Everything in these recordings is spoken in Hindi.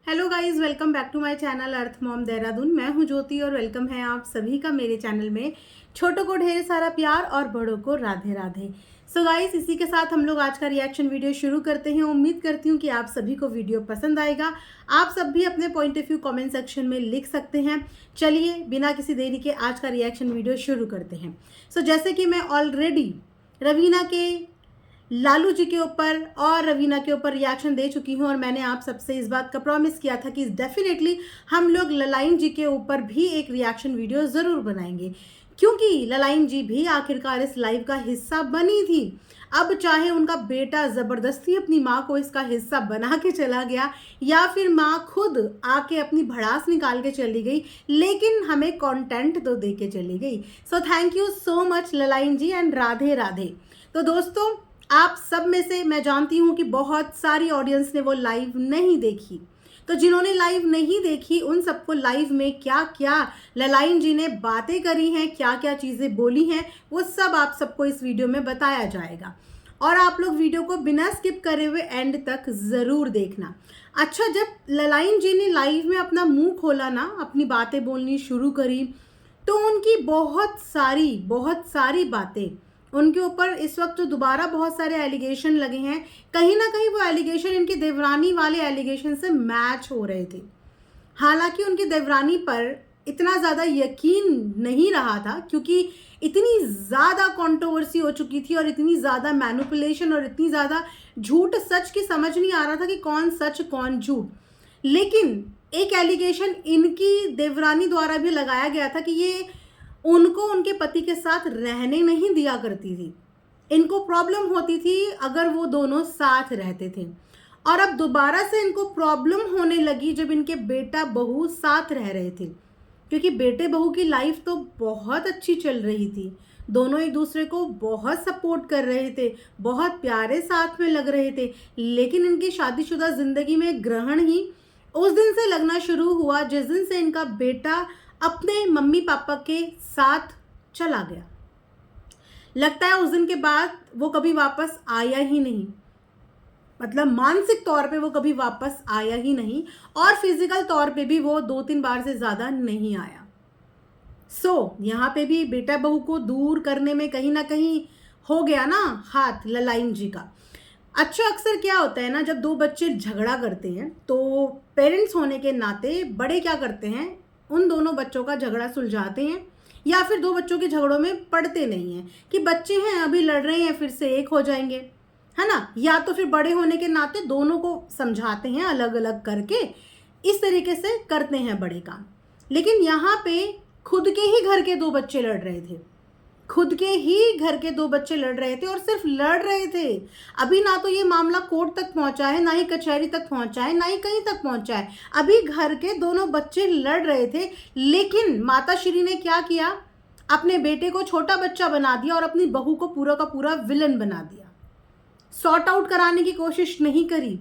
Hello guys, welcome back to my channel earth mom Dehradun. मैं हूं ज्योति और वेलकम है आप सभी का मेरे चैनल में। छोटों को ढेर सारा प्यार और बड़ों को राधे राधे। सो गाइस, इसी के साथ हम लोग आज का रिएक्शन वीडियो शुरू करते हैं। उम्मीद करती हूं कि आप सभी को वीडियो पसंद आएगा। आप सब भी अपने point of view comment section में लिख सकते हैं। चलिए बिना किसी देरी के आज का रिएक्शन वीडियो शुरू करते हैं। सो जैसे कि मैं ऑलरेडी रवीना के लालू जी के ऊपर और रवीना के ऊपर रिएक्शन दे चुकी हूँ और मैंने आप सबसे इस बात का प्रॉमिस किया था कि डेफिनेटली हम लोग ललाइन जी के ऊपर भी एक रिएक्शन वीडियो ज़रूर बनाएंगे, क्योंकि ललाइन जी भी आखिरकार इस लाइव का हिस्सा बनी थी। अब चाहे उनका बेटा ज़बरदस्ती अपनी माँ को इसका हिस्सा बना के चला गया या फिर माँ खुद आके अपनी भड़ास निकाल के चली गई, लेकिन हमें कंटेंट तो दे के चली गई। So thank you so much ललाइन जी एंड राधे राधे। तो दोस्तों, आप सब में से मैं जानती हूँ कि बहुत सारी ऑडियंस ने वो लाइव नहीं देखी, तो जिन्होंने लाइव नहीं देखी उन सबको लाइव में क्या क्या ललाइन जी ने बातें करी हैं, क्या क्या चीज़ें बोली हैं, वो सब आप सबको इस वीडियो में बताया जाएगा। और आप लोग वीडियो को बिना स्किप करे हुए एंड तक ज़रूर देखना। अच्छा, जब ललाइन जी ने लाइव में अपना मुंह खोला ना, अपनी बातें बोलनी शुरू करी, तो उनकी बहुत सारी बातें उनके ऊपर इस वक्त जो दोबारा बहुत सारे एलिगेशन लगे हैं, कहीं ना कहीं वो एलिगेशन इनकी देवरानी वाले एलिगेशन से मैच हो रहे थे। हालांकि उनकी देवरानी पर इतना ज़्यादा यकीन नहीं रहा था, क्योंकि इतनी ज़्यादा कंट्रोवर्सी हो चुकी थी और इतनी ज़्यादा मैनिपुलेशन और इतनी ज़्यादा झूठ सच की समझ नहीं आ रहा था कि कौन सच कौन झूठ। लेकिन एक एलिगेशन इनकी देवरानी द्वारा भी लगाया गया था कि ये उनको उनके पति के साथ रहने नहीं दिया करती थी। इनको प्रॉब्लम होती थी अगर वो दोनों साथ रहते थे, और अब दोबारा से इनको प्रॉब्लम होने लगी जब इनके बेटा बहू साथ रह रहे थे, क्योंकि बेटे बहू की लाइफ तो बहुत अच्छी चल रही थी। दोनों एक दूसरे को बहुत सपोर्ट कर रहे थे, बहुत प्यारे साथ में लग रहे थे। लेकिन इनकी शादीशुदा जिंदगी में ग्रहण ही उस दिन से लगना शुरू हुआ जिस दिन से इनका बेटा अपने मम्मी पापा के साथ चला गया। लगता है उस दिन के बाद वो कभी वापस आया ही नहीं, मतलब मानसिक तौर पे वो कभी वापस आया ही नहीं, और फिजिकल तौर पे भी वो 2-3 बार से ज़्यादा नहीं आया। यहाँ पे भी बेटा बहू को दूर करने में कहीं ना कहीं हो गया ना हाथ ललाइन जी का। अच्छा, अक्सर क्या होता है ना, जब दो बच्चे झगड़ा करते हैं तो पेरेंट्स होने के नाते बड़े क्या करते हैं, उन दोनों बच्चों का झगड़ा सुलझाते हैं, या फिर दो बच्चों के झगड़ों में पड़ते नहीं हैं कि बच्चे हैं अभी लड़ रहे हैं फिर से एक हो जाएंगे, है ना। या तो फिर बड़े होने के नाते दोनों को समझाते हैं अलग अलग करके, इस तरीके से करते हैं बड़े काम। लेकिन यहाँ पे खुद के ही घर के दो बच्चे लड़ रहे थे, खुद के ही घर के दो बच्चे लड़ रहे थे और सिर्फ लड़ रहे थे। अभी ना तो ये मामला कोर्ट तक पहुंचा है, ना ही कचहरी तक पहुंचा है, ना ही कहीं तक पहुंचा है। अभी घर के दोनों बच्चे लड़ रहे थे, लेकिन माता श्री ने क्या किया, अपने बेटे को छोटा बच्चा बना दिया और अपनी बहू को पूरा का पूरा विलन बना दिया। सॉर्ट आउट कराने की कोशिश नहीं करी,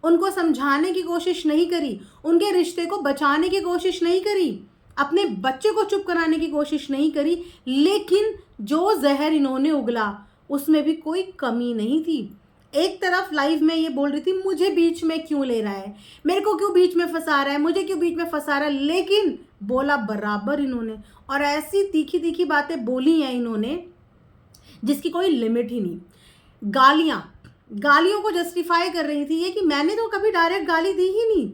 उनको समझाने की कोशिश नहीं करी, उनके रिश्ते को बचाने की कोशिश नहीं करी, अपने बच्चे को चुप कराने की कोशिश नहीं करी। लेकिन जो जहर इन्होंने उगला उसमें भी कोई कमी नहीं थी। एक तरफ लाइव में ये बोल रही थी मुझे बीच में क्यों ले रहा है, मेरे को क्यों बीच में फंसा रहा है, मुझे क्यों बीच में फंसा रहा है, लेकिन बोला बराबर इन्होंने, और ऐसी तीखी तीखी बातें बोली हैं इन्होंने जिसकी कोई लिमिट ही नहीं। गालियों को जस्टिफाई कर रही थी ये कि मैंने तो कभी डायरेक्ट गाली दी ही नहीं,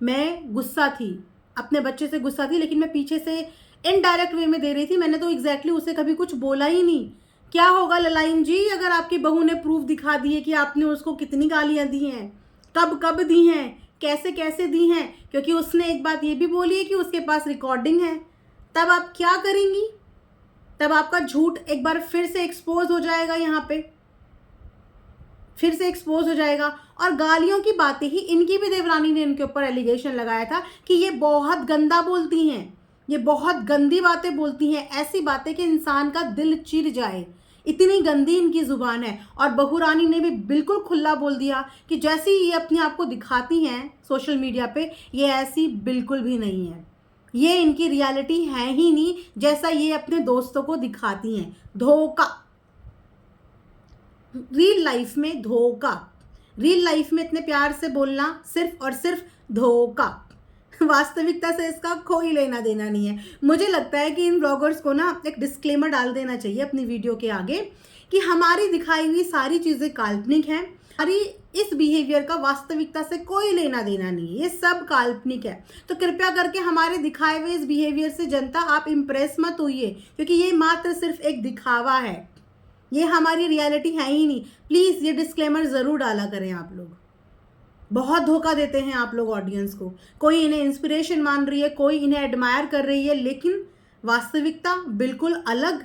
मैं गुस्सा थी, अपने बच्चे से गुस्सा थी, लेकिन मैं पीछे से इनडायरेक्ट वे में दे रही थी, मैंने तो एग्जैक्टली उसे कभी कुछ बोला ही नहीं। क्या होगा ललाइन जी अगर आपकी बहू ने प्रूफ दिखा दिए कि आपने उसको कितनी गालियां दी हैं, कब कब दी हैं, कैसे कैसे दी हैं, क्योंकि उसने एक बात ये भी बोली है कि उसके पास रिकॉर्डिंग है। तब आप क्या करेंगी, तब आपका झूठ एक बार फिर से एक्सपोज हो जाएगा, यहाँ पे फिर से एक्सपोज हो जाएगा। और गालियों की बातें ही इनकी भी देवरानी ने इनके ऊपर एलिगेशन लगाया था कि ये बहुत गंदा बोलती हैं, ये बहुत गंदी बातें बोलती हैं, ऐसी बातें कि इंसान का दिल चिर जाए, इतनी गंदी इनकी जुबान है। और बहू रानी ने भी बिल्कुल खुला बोल दिया कि जैसी ये अपने आप को दिखाती हैं सोशल मीडिया पे, ये ऐसी बिल्कुल भी नहीं है, ये इनकी रियलिटी है ही नहीं जैसा ये अपने दोस्तों को दिखाती हैं। धोखा, रियल लाइफ में धोखा। रियल लाइफ में इतने प्यार से बोलना सिर्फ और सिर्फ धोखा। वास्तविकता से इसका कोई लेना देना नहीं है। मुझे लगता है कि इन ब्लॉगर्स को ना एक डिस्क्लेमर डाल देना चाहिए अपनी वीडियो के आगे कि हमारी दिखाई हुई सारी चीज़ें काल्पनिक हैं, हमारी इस बिहेवियर का वास्तविकता से कोई लेना देना नहीं है, ये सब काल्पनिक है। तो कृपया करके हमारे दिखाए हुए इस बिहेवियर से जनता आप इम्प्रेस मत होइए, क्योंकि ये मात्र सिर्फ एक दिखावा है, ये हमारी रियलिटी है ही नहीं। प्लीज़ ये डिस्क्लेमर ज़रूर डाला करें आप लोग। बहुत धोखा देते हैं आप लोग ऑडियंस को। कोई इन्हें इंस्पिरेशन मान रही है, कोई इन्हें एडमायर कर रही है, लेकिन वास्तविकता बिल्कुल अलग।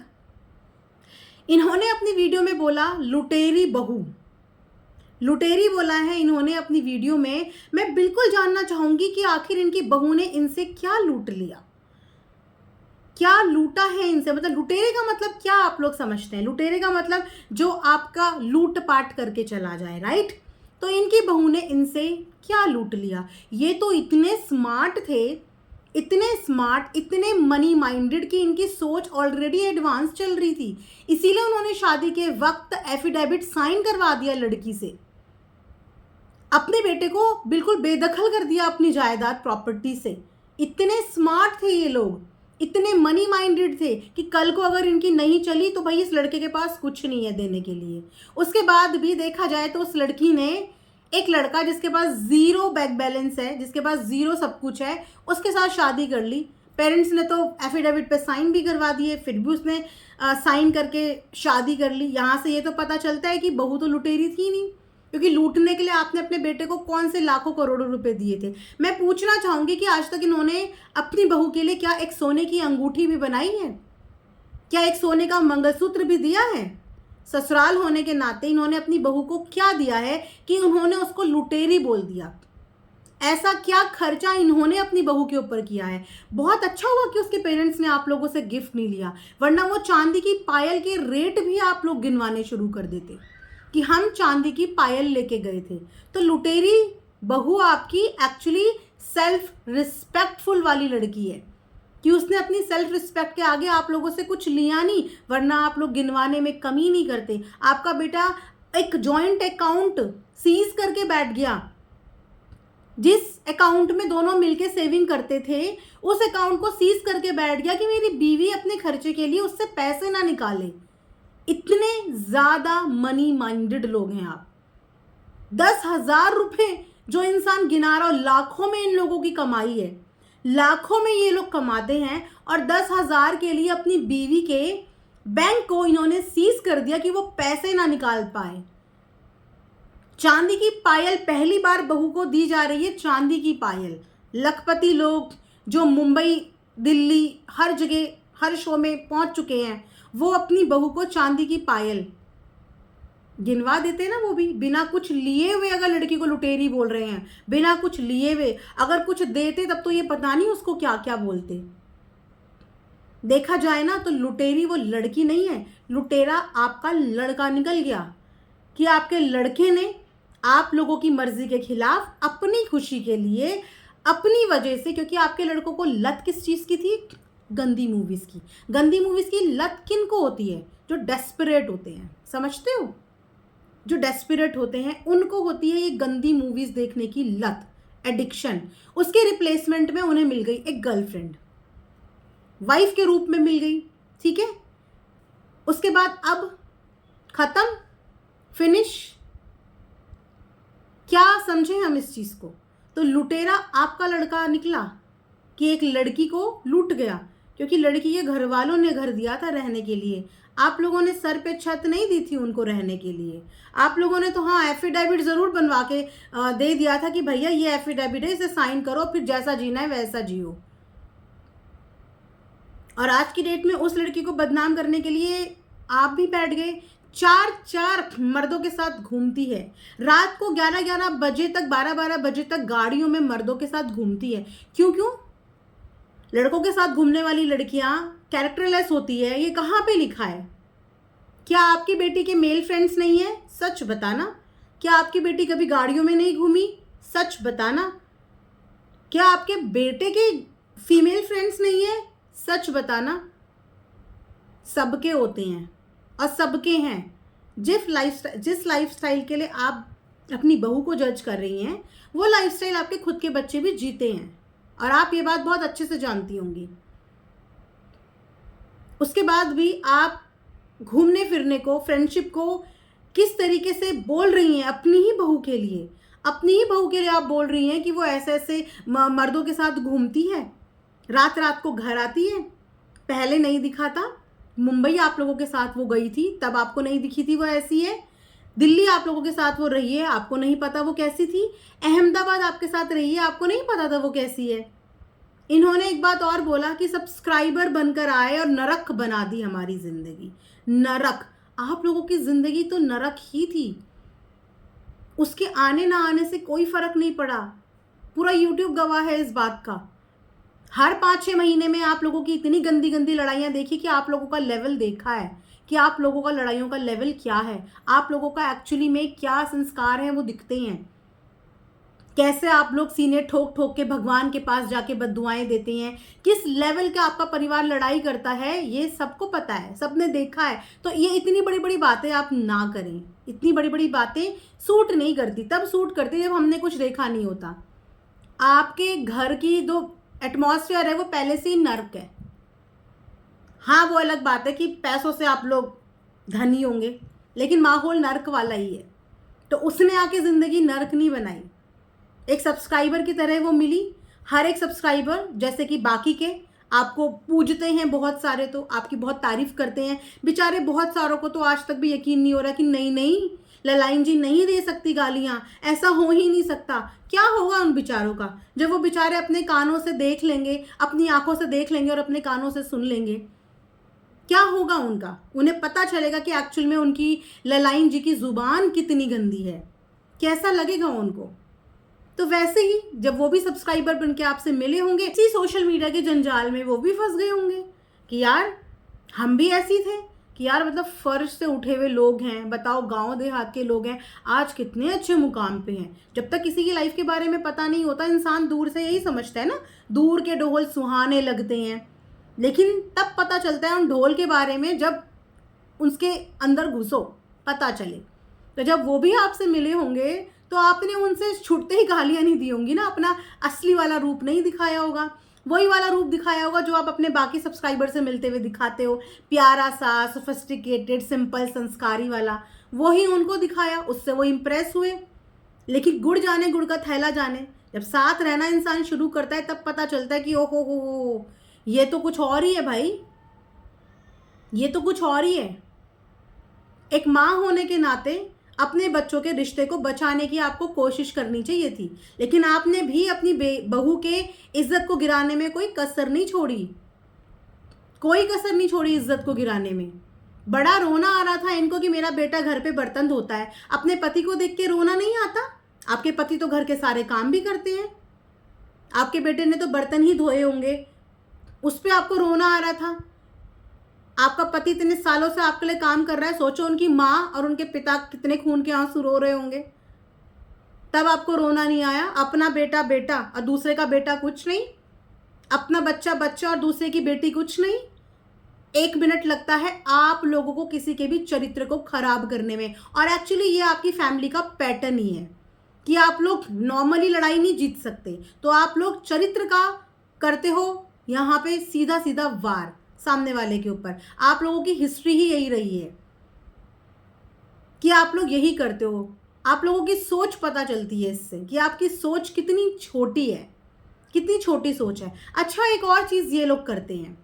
इन्होंने अपनी वीडियो में बोला लुटेरी बहू, लुटेरी बोला है इन्होंने अपनी वीडियो में। मैं बिल्कुल जानना चाहूंगी कि आखिर इनकी बहू ने इनसे क्या लूट लिया, क्या लूटा है इनसे। मतलब लुटेरे का मतलब क्या आप लोग समझते हैं? लुटेरे का मतलब जो आपका लूट पाट करके चला जाए, राइट? तो इनकी बहू ने इनसे क्या लूट लिया? ये तो इतने स्मार्ट थे, इतने स्मार्ट, इतने मनी माइंडेड कि इनकी सोच ऑलरेडी एडवांस चल रही थी। इसीलिए उन्होंने शादी के वक्त एफिडेविट साइन करवा दिया लड़की से, अपने बेटे को बिल्कुल बेदखल कर दिया अपनी जायदाद प्रॉपर्टी से। इतने स्मार्ट थे ये लोग, इतने मनी माइंडेड थे कि कल को अगर इनकी नहीं चली तो भाई इस लड़के के पास कुछ नहीं है देने के लिए। उसके बाद भी देखा जाए तो उस लड़की ने एक लड़का जिसके पास ज़ीरो बैंक बैलेंस है, जिसके पास ज़ीरो सब कुछ है, उसके साथ शादी कर ली। पेरेंट्स ने तो एफिडेविट पे साइन भी करवा दिए, फिर भी उसने साइन करके शादी कर ली। यहाँ से ये तो पता चलता है कि बहू तो लुटेरी थी नहीं, क्योंकि लूटने के लिए आपने अपने बेटे को कौन से लाखों करोड़ों रुपए दिए थे। मैं पूछना चाहूँगी कि आज तक इन्होंने अपनी बहू के लिए क्या एक सोने की अंगूठी भी बनाई है? क्या एक सोने का मंगलसूत्र भी दिया है? ससुराल होने के नाते इन्होंने अपनी बहू को क्या दिया है कि उन्होंने उसको लुटेरी बोल दिया? ऐसा क्या खर्चा इन्होंने अपनी बहू के ऊपर किया है? बहुत अच्छा हुआ कि उसके पेरेंट्स ने आप लोगों से गिफ्ट नहीं लिया, वरना वो चांदी की पायल के रेट भी आप लोग गिनवाने शुरू कर देते कि हम चांदी की पायल लेके गए थे। तो लुटेरी बहू आपकी एक्चुअली सेल्फ रिस्पेक्टफुल वाली लड़की है कि उसने अपनी सेल्फ रिस्पेक्ट के आगे आप लोगों से कुछ लिया नहीं, वरना आप लोग गिनवाने में कमी नहीं करते। आपका बेटा एक जॉइंट अकाउंट सीज करके बैठ गया, जिस अकाउंट में दोनों मिलके सेविंग करते थे उस अकाउंट को सीज करके बैठ गया कि मेरी बीवी अपने खर्चे के लिए उससे पैसे ना निकाले। इतने ज़्यादा मनी माइंडेड लोग हैं आप। 10,000 रुपये जो इंसान गिना रहा हो, लाखों में इन लोगों की कमाई है, लाखों में ये लोग कमाते हैं, और 10,000 के लिए अपनी बीवी के बैंक को इन्होंने सीज कर दिया कि वो पैसे ना निकाल पाए। चांदी की पायल पहली बार बहू को दी जा रही है, चांदी की पायल। लखपति लोग जो मुंबई दिल्ली हर जगह हर शो में पहुंच चुके हैं, वो अपनी बहू को चांदी की पायल गिनवा देते ना, वो भी बिना कुछ लिए हुए। अगर लड़की को लुटेरी बोल रहे हैं बिना कुछ लिए हुए, अगर कुछ देते तब तो ये पता नहीं उसको क्या क्या बोलते। देखा जाए ना तो लुटेरी वो लड़की नहीं है, लुटेरा आपका लड़का निकल गया कि आपके लड़के ने आप लोगों की मर्जी के खिलाफ अपनी खुशी के लिए, अपनी वजह से, क्योंकि आपके लड़कों को लत किस चीज़ की थी? गंदी मूवीज़ की। गंदी मूवीज़ की लत किन को होती है? जो डेस्परेट होते हैं, समझते हो? जो डेस्परेट होते हैं उनको होती है ये गंदी मूवीज़ देखने की लत, एडिक्शन। उसके रिप्लेसमेंट में उन्हें मिल गई एक गर्लफ्रेंड, वाइफ के रूप में मिल गई, ठीक है? उसके बाद अब खत्म, फिनिश। क्या समझे हम इस चीज़ को? तो लुटेरा आपका लड़का निकला कि एक लड़की को लूट गया, क्योंकि लड़की के घर वालों ने घर दिया था रहने के लिए। आप लोगों ने सर पे छत नहीं दी थी उनको रहने के लिए। आप लोगों ने तो हाँ एफिडेविट ज़रूर बनवा के दे दिया था कि भैया ये एफिडेविट है, इसे साइन करो, फिर जैसा जीना है वैसा जियो। और आज की डेट में उस लड़की को बदनाम करने के लिए आप भी बैठ गए। 4 मर्दों के साथ घूमती है, रात को 11 बजे तक, 12 बजे तक गाड़ियों में मर्दों के साथ घूमती है। क्यों? लड़कों के साथ घूमने वाली लड़कियां कैरेक्टरलेस होती है, ये कहाँ पे लिखा है? क्या आपकी बेटी के मेल फ्रेंड्स नहीं है? सच बताना। क्या आपकी बेटी कभी गाड़ियों में नहीं घूमी? सच बताना। क्या आपके बेटे के फीमेल फ्रेंड्स नहीं है? सच बताना। सबके होते हैं और सबके हैं। जिस लाइफस्टाइल के लिए आप अपनी बहू को जज कर रही हैं, वो लाइफस्टाइल आपके खुद के बच्चे भी जीते हैं और आप ये बात बहुत अच्छे से जानती होंगी। उसके बाद भी आप घूमने फिरने को, फ्रेंडशिप को किस तरीके से बोल रही हैं अपनी ही बहू के लिए। अपनी ही बहू के लिए आप बोल रही हैं कि वो ऐसे ऐसे मर्दों के साथ घूमती है, रात रात को घर आती है। पहले नहीं दिखा था, मुंबई आप लोगों के साथ वो गई थी, तब आपको नहीं दिखी थी वो ऐसी है। दिल्ली आप लोगों के साथ वो रही है, आपको नहीं पता वो कैसी थी। अहमदाबाद आपके साथ रही है, आपको नहीं पता था वो कैसी है। इन्होंने एक बात और बोला कि सब्सक्राइबर बनकर आए और नरक बना दी हमारी जिंदगी। नरक, आप लोगों की जिंदगी तो नरक ही थी। उसके आने ना आने से कोई फर्क नहीं पड़ा, पूरा यूट्यूब गवाह है इस बात का। हर 5-6 महीने में आप लोगों की इतनी गंदी गंदी लड़ाइयाँ देखी कि आप लोगों का लेवल देखा है कि आप लोगों का लड़ाइयों का लेवल क्या है, आप लोगों का एक्चुअली में क्या संस्कार है वो दिखते हैं। कैसे आप लोग सीने ठोक ठोक के भगवान के पास जाके बद्दुआएं देते हैं, किस लेवल का आपका परिवार लड़ाई करता है, ये सबको पता है, सबने देखा है। तो ये इतनी बड़ी बड़ी बातें आप ना करें, इतनी बड़ी बड़ी बातें सूट नहीं करती। तब सूट करती जब हमने कुछ देखा नहीं होता। आपके घर की जो एटमॉस्फेयर है वो पहले से ही नर्क है। हाँ, वो अलग बात है कि पैसों से आप लोग धनी होंगे, लेकिन माहौल नर्क वाला ही है। तो उसने आके ज़िंदगी नर्क नहीं बनाई। एक सब्सक्राइबर की तरह वो मिली। हर एक सब्सक्राइबर जैसे कि बाकी के आपको पूजते हैं बहुत सारे, तो आपकी बहुत तारीफ करते हैं। बेचारे बहुत सारों को तो आज तक भी यकीन नहीं हो रहा कि नहीं नहीं, ललाइन जी नहीं दे सकती गालियाँ, ऐसा हो ही नहीं सकता। क्या होगा उन बेचारों का जब वो बेचारे अपने कानों से देख लेंगे, अपनी आंखों से देख लेंगे और अपने कानों से सुन लेंगे? क्या होगा उनका? उन्हें पता चलेगा कि एक्चुअल में उनकी ललाइन जी की जुबान कितनी गंदी है, कैसा लगेगा उनको। तो वैसे ही जब वो भी सब्सक्राइबर बन के आपसे मिले होंगे, इसी सोशल मीडिया के जंजाल में वो भी फंस गए होंगे कि यार हम भी ऐसी थे, कि यार मतलब फर्श से उठे हुए लोग हैं, बताओ गांव देहात के लोग हैं, आज कितने अच्छे मुकाम पे हैं। जब तक किसी की लाइफ के बारे में पता नहीं होता, इंसान दूर से यही समझता है ना, दूर के ढोल सुहाने लगते हैं। लेकिन तब पता चलता है उन ढोल के बारे में जब उसके अंदर घुसो, पता चले। तो जब वो भी आपसे मिले होंगे तो आपने उनसे छूटते ही गालियाँ नहीं दी होंगी ना, अपना असली वाला रूप नहीं दिखाया होगा। वही वाला रूप दिखाया होगा जो आप अपने बाकी सब्सक्राइबर से मिलते हुए दिखाते हो, प्यारा सा, सोफिस्टिकेटेड, सिंपल, संस्कारी वाला, वही उनको दिखाया, उससे वो इम्प्रेस हुए। लेकिन गुड़ जाने गुड़ का थैला जाने, जब साथ रहना इंसान शुरू करता है तब पता चलता है कि ओ हो, ये तो कुछ और ही है भाई, ये तो कुछ और ही है। एक माँ होने के नाते अपने बच्चों के रिश्ते को बचाने की आपको कोशिश करनी चाहिए थी, लेकिन आपने भी अपनी बहू के इज्जत को गिराने में कोई कसर नहीं छोड़ी, कोई कसर नहीं छोड़ी इज्जत को गिराने में। बड़ा रोना आ रहा था इनको कि मेरा बेटा घर पे बर्तन धोता है। अपने पति को देख के रोना नहीं आता? आपके पति तो घर के सारे काम भी करते हैं, आपके बेटे ने तो बर्तन ही धोए होंगे, उस पर आपको रोना आ रहा था। आपका पति इतने सालों से आपके लिए काम कर रहा है, सोचो उनकी माँ और उनके पिता कितने खून के आंसू रो रहे होंगे, तब आपको रोना नहीं आया? अपना बेटा बेटा और दूसरे का बेटा कुछ नहीं, अपना बच्चा बच्चा और दूसरे की बेटी कुछ नहीं। 1 मिनट लगता है आप लोगों को किसी के भी चरित्र को खराब करने में, और एक्चुअली ये आपकी फैमिली का पैटर्न ही है कि आप लोग नॉर्मली लड़ाई नहीं जीत सकते, तो आप लोग चरित्र का करते हो यहाँ पे सीधा सीधा वार सामने वाले के ऊपर। आप लोगों की हिस्ट्री ही यही रही है कि आप लोग यही करते हो। आप लोगों की सोच पता चलती है इससे कि आपकी सोच कितनी छोटी है, कितनी छोटी सोच है। अच्छा, एक और चीज़ ये लोग करते हैं,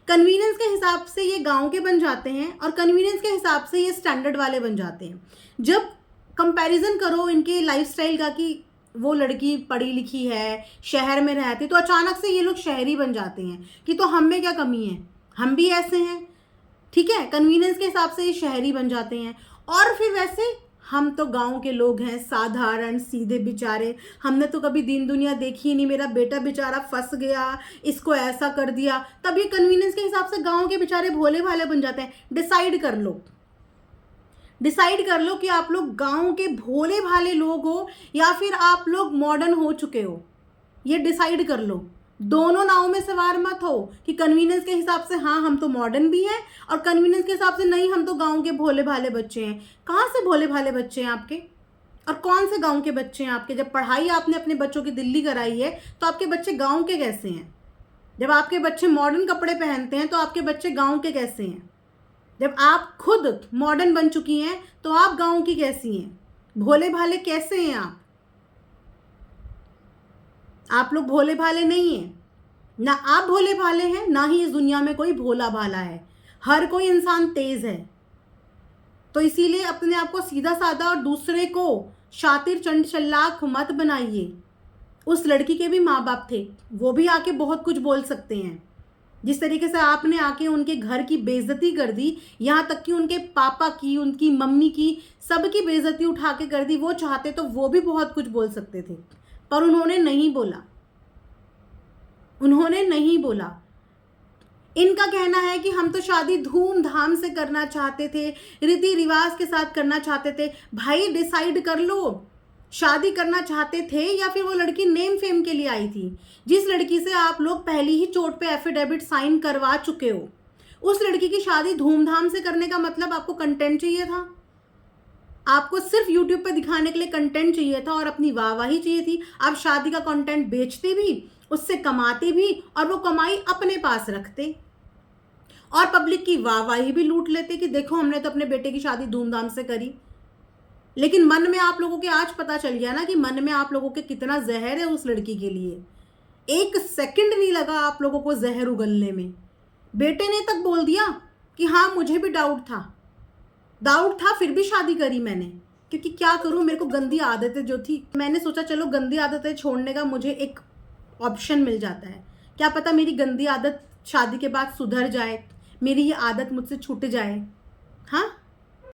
कन्वीनियंस के हिसाब से ये गांव के बन जाते हैं और कन्वीनियंस के हिसाब से ये स्टैंडर्ड वाले बन जाते हैं। जब कंपैरिजन करो इनके लाइफस्टाइल का कि वो लड़की पढ़ी लिखी है, शहर में रहती, तो अचानक से ये लोग शहरी बन जाते हैं कि तो हम में क्या कमी है, हम भी ऐसे हैं। ठीक है, कन्वीनियंस के हिसाब से ये शहरी बन जाते हैं। और फिर वैसे हम तो गांव के लोग हैं, साधारण सीधे बेचारे, हमने तो कभी दीन दुनिया देखी ही नहीं, मेरा बेटा बेचारा फंस गया, इसको ऐसा कर दिया। तब ये कन्वीनियंस के हिसाब से गांव के बेचारे भोले भाले बन जाते हैं। डिसाइड कर लो, डिसाइड कर लो कि आप लोग गांव के भोले भाले लोग हो या फिर आप लोग मॉडर्न हो चुके हो। ये डिसाइड कर लो, दोनों नाव में सवार मत हो कि कन्वीनियंस के हिसाब से हाँ हम तो मॉडर्न भी हैं और कन्वीनियंस के हिसाब से नहीं हम तो गांव के भोले भाले बच्चे हैं। कहाँ से भोले भाले बच्चे हैं आपके? और कौन से गांव के बच्चे हैं आपके? जब पढ़ाई आपने अपने बच्चों की दिल्ली कराई है तो आपके बच्चे गांव के कैसे हैं? जब आपके बच्चे मॉडर्न कपड़े पहनते हैं तो आपके बच्चे गांव के कैसे हैं? जब आप खुद मॉडर्न बन चुकी हैं तो आप गांव की कैसी हैं? भोले भाले कैसे हैं आप? आप लोग भोले भाले नहीं हैं। ना आप भोले भाले हैं, ना ही इस दुनिया में कोई भोला भाला है। हर कोई इंसान तेज है। तो इसीलिए अपने आप को सीधा साधा और दूसरे को शातिर चंड चल्लाक मत बनाइए। उस लड़की के भी माँ बाप थे, वो भी आके बहुत कुछ बोल सकते हैं। जिस तरीके से आपने आके उनके घर की बेइज्जती कर दी, यहाँ तक कि उनके पापा की, उनकी मम्मी की, सबकी बेइज्जती उठा के कर दी, वो चाहते तो वो भी बहुत कुछ बोल सकते थे, पर उन्होंने नहीं बोला। उन्होंने नहीं बोला। इनका कहना है कि हम तो शादी धूमधाम से करना चाहते थे, रीति रिवाज के साथ करना चाहते थे। भाई डिसाइड कर लो, शादी करना चाहते थे या फिर वो लड़की नेम फेम के लिए आई थी? जिस लड़की से आप लोग पहली ही चोट पे एफिडेविट साइन करवा चुके हो, उस लड़की की शादी धूमधाम से करने का मतलब आपको कंटेंट चाहिए था। आपको सिर्फ यूट्यूब पे दिखाने के लिए कंटेंट चाहिए था और अपनी वाहवाही चाहिए थी। आप शादी का कंटेंट बेचते भी, उससे कमाते भी, और वो कमाई अपने पास रखते और पब्लिक की वाहवाही भी लूट लेते कि देखो हमने तो अपने बेटे की शादी धूमधाम से करी। लेकिन मन में आप लोगों के आज पता चल गया ना कि मन में आप लोगों के कितना जहर है उस लड़की के लिए। 1 सेकंड नहीं लगा आप लोगों को जहर उगलने में। बेटे ने तक बोल दिया कि हाँ मुझे भी डाउट था, फिर भी शादी करी मैंने, क्योंकि क्या करूं, मेरे को गंदी आदतें जो थी, मैंने सोचा चलो गंदी आदतें छोड़ने का मुझे एक ऑप्शन मिल जाता है। क्या पता मेरी गंदी आदत शादी के बाद सुधर जाए, मेरी ये आदत मुझसे छूट जाए। हाँ,